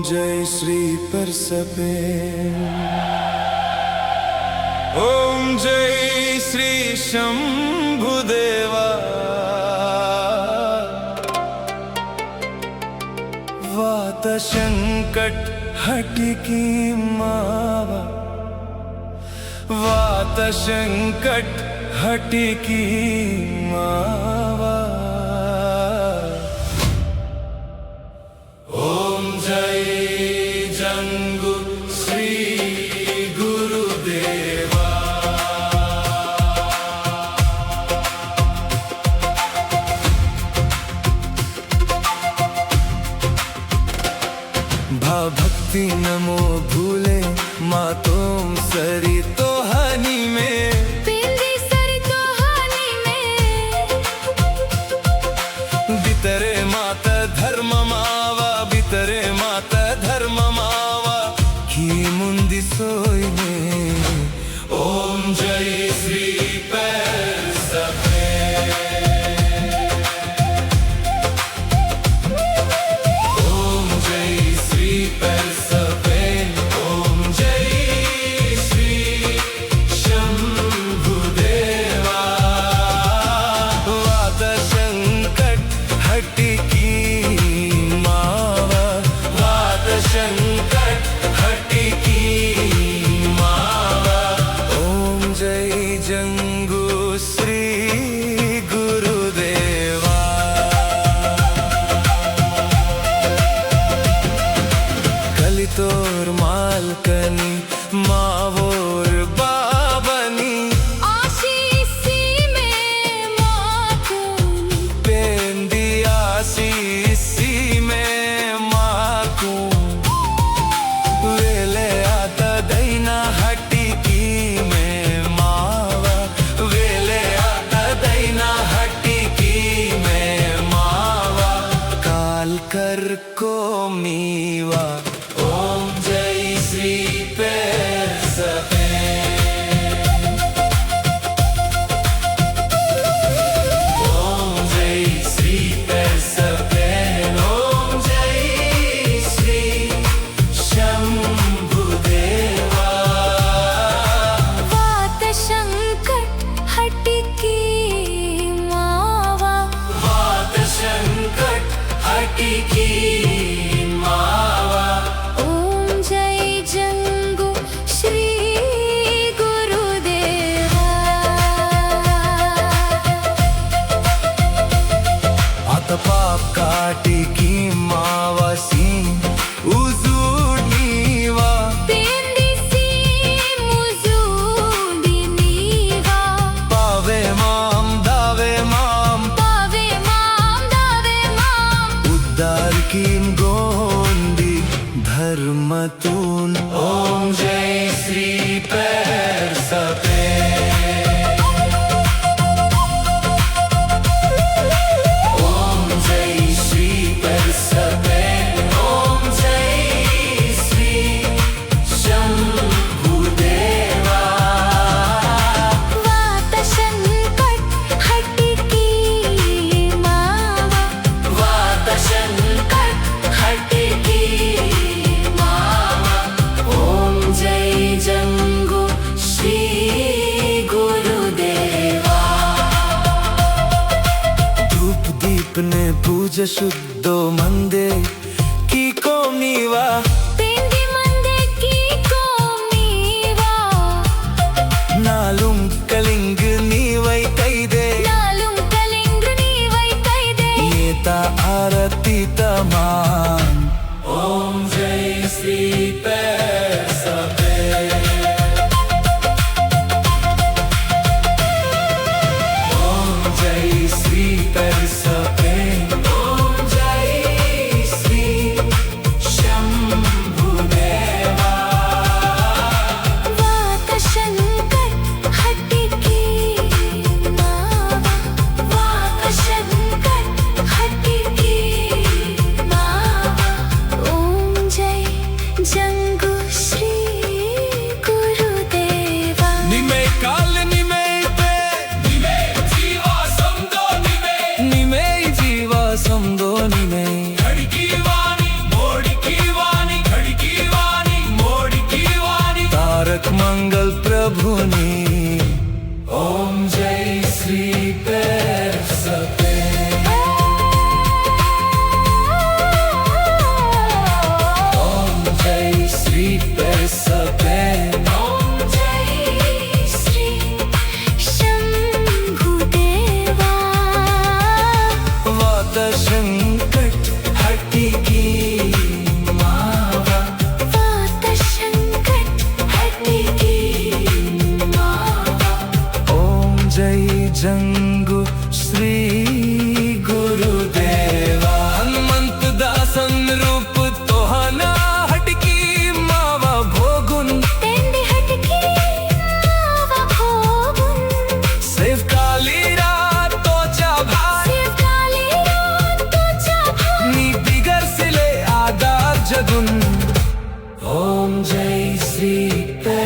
जय श्री परसपे। ओम जय श्री शंभुदेवा। वात संकट हटिकी मावा। वात संकट हटिकी मावा। ओम जय जंगु श्री गुरुदेवा। भाव भक्ति नमो भूले मातों सरी तो हनी में। पिंडी सरी तो हनी में। बितरे माता धर्म मावा। बितरे माता धर्म मावा की मुंदी सोईने। ओम जय श्री परसपे। ओम जय श्री परसपे। ओम जय श्री शंभुदेवा। वात संकट हटिकी मावा। वात संकट हटिकी मावा। ओम जय जंगु श्री गुरुदेवा। कलितोर मालकनी मावोर बाबनी। आशीसी में मातुनी। पेंदी आशीसी में माकू। वेले आता दैना हटिकी में मावा। वेले आता दैना हटिकी में मावा। काल कर को मीवा। ओम जय श्री परसपे। ओम जय श्री परसपे। ओम जय श्री शंभुदेवा। वात संकट हटिकी मावा। वात संकट हटिकी मावा। ओम जय जंगु श्री गुरुदेवा। आता पाप काटिकी मावा। सीन उजूडनीवा। पिंडी सी मुजुडी नीवा। पावे माम दावे माम। पावे माम दावे माम। उद्धार कीन गोंदी धर्मतून। ओम जय श्री परसपे। ओम जय श्री परसपे। ओम जय श्री शंभुदेवा। वात संकट हटिकी मावा। वात संकट हटिकी मावा। ओम जय जंगु श्री गुरुदेवा। धूप दीप ने पूज शुद्धो मंदे की कोमनीवा। पिंडी मंदे की कोमनीवा। नालुम कलिंग नीवै कैदे। नालुम कलिंग नीवै कैदे। नेता आरती तमाम। ओम जय श्री परसपे। ओम जय श्री परसपे। ओम जय श्री शंभुदेवा। वात संकट हटिकी मावा। वात संकट हटिकी मावा। ओम जय जंगु श्री गुरुदेवा। निमे काल निमे पे। निमे जीवा समदो निमे। निमे जीवा समदो निमे। हड़की वाणी मोड़की वाणी। म्यूजिक पे